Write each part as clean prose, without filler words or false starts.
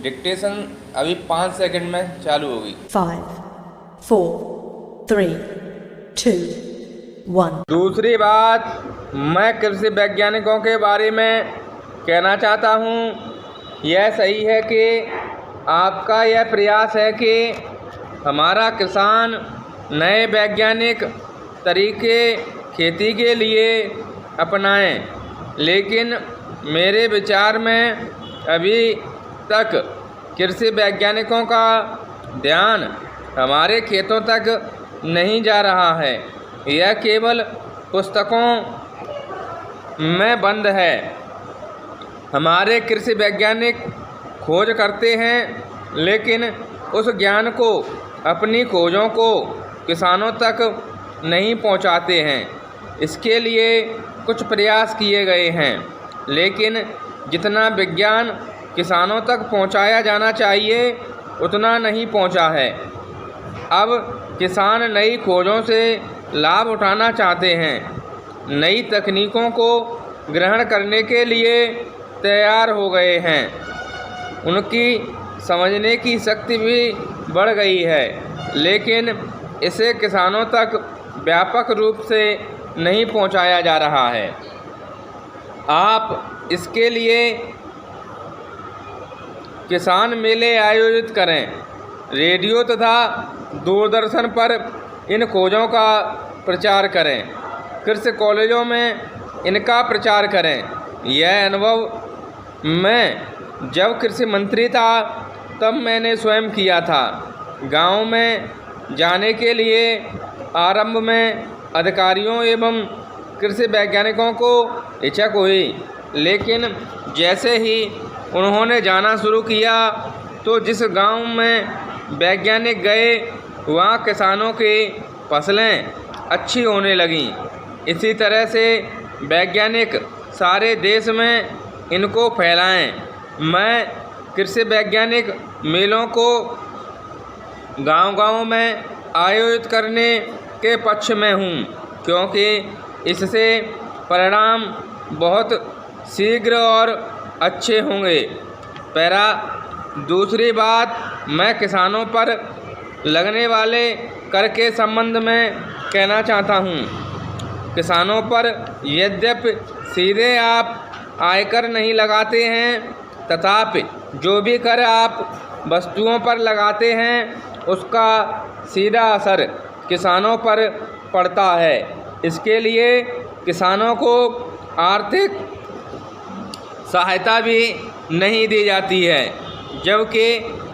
Dictation अभी 5 second में चालू होगी। 5, 4, 3, 2, 1। दूसरी बात, मैं कृषि वैज्ञानिकों के बारे में कहना चाहता हूँ, यह सही है कि आपका यह प्रयास है कि हमारा किसान नए वैज्ञानिक तरीके खेती के लिए अपनाएं, लेकिन मेरे विचार में अभी तक कृषि वैज्ञानिकों का ध्यान हमारे खेतों तक नहीं जा रहा है। यह केवल पुस्तकों में बंद है। हमारे कृषि वैज्ञानिक खोज करते हैं, लेकिन उस ज्ञान को, अपनी खोजों को किसानों तक नहीं पहुंचाते हैं। इसके लिए कुछ प्रयास किए गए हैं, लेकिन जितना विज्ञान किसानों तक पहुंचाया जाना चाहिए उतना नहीं पहुंचा है। अब किसान नई खोजों से लाभ उठाना चाहते हैं, नई तकनीकों को ग्रहण करने के लिए तैयार हो गए हैं। उनकी समझने की शक्ति भी बढ़ गई है, लेकिन इसे किसानों तक व्यापक रूप से नहीं पहुंचाया जा रहा है। आप इसके लिए किसान मेले आयोजित करें, रेडियो तथा दूरदर्शन पर इन खोजों का प्रचार करें, कृषि कॉलेजों में इनका प्रचार करें। यह अनुभव मैं जब कृषि मंत्री था तब मैंने स्वयं किया था। गांव में जाने के लिए आरंभ में अधिकारियों एवं कृषि वैज्ञानिकों को हिचक हुई, लेकिन जैसे ही उन्होंने जाना शुरू किया तो जिस गांव में वैज्ञानिक गए वहाँ किसानों की फसलें अच्छी होने लगीं। इसी तरह से वैज्ञानिक सारे देश में इनको फैलाएं। मैं कृषि वैज्ञानिक मेलों को गांव-गांव में आयोजित करने के पक्ष में हूँ, क्योंकि इससे परिणाम बहुत शीघ्र और अच्छे होंगे। दूसरी बात, मैं किसानों पर लगने वाले कर के संबंध में कहना चाहता हूँ। किसानों पर यद्यपि सीधे आप आयकर नहीं लगाते हैं, तथापि जो भी कर आप वस्तुओं पर लगाते हैं उसका सीधा असर किसानों पर पड़ता है। इसके लिए किसानों को आर्थिक सहायता भी नहीं दी जाती है, जबकि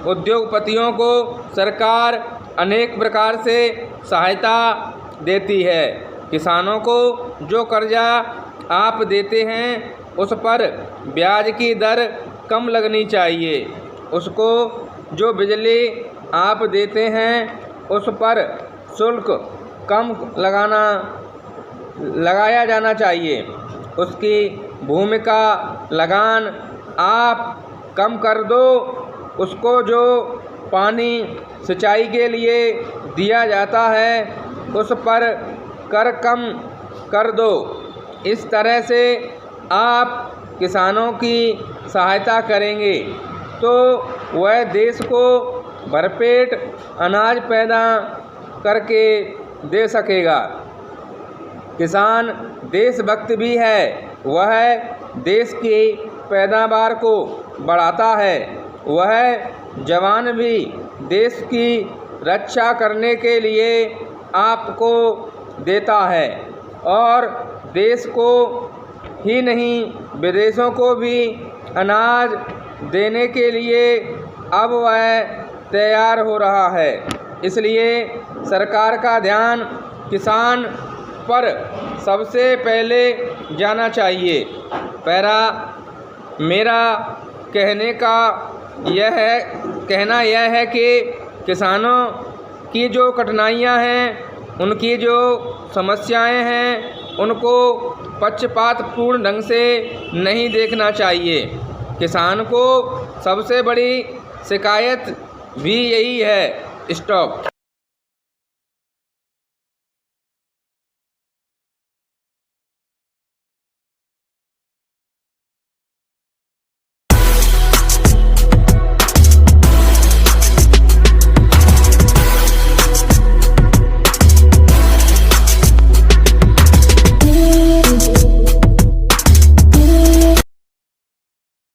उद्योगपतियों को सरकार अनेक प्रकार से सहायता देती है। किसानों को जो कर्जा आप देते हैं उस पर ब्याज की दर कम लगनी चाहिए। उसको जो बिजली आप देते हैं उस पर शुल्क कम लगाया जाना चाहिए। उसकी भूमि का लगान आप कम कर दो। उसको जो पानी सिंचाई के लिए दिया जाता है उस पर कर कम कर दो। इस तरह से आप किसानों की सहायता करेंगे तो वह देश को भरपेट अनाज पैदा करके दे सकेगा। किसान देशभक्त भी है, वह देश की पैदावार को बढ़ाता है। वह जवान भी देश की रक्षा करने के लिए आपको देता है और देश को ही नहीं विदेशों को भी अनाज देने के लिए अब वह तैयार हो रहा है। इसलिए सरकार का ध्यान किसान पर सबसे पहले जाना चाहिए। मेरा कहना यह है कि किसानों की जो कठिनाइयाँ हैं, उनकी जो समस्याएं हैं, उनको पक्षपातपूर्ण ढंग से नहीं देखना चाहिए। किसान को सबसे बड़ी शिकायत भी यही है। स्टॉप।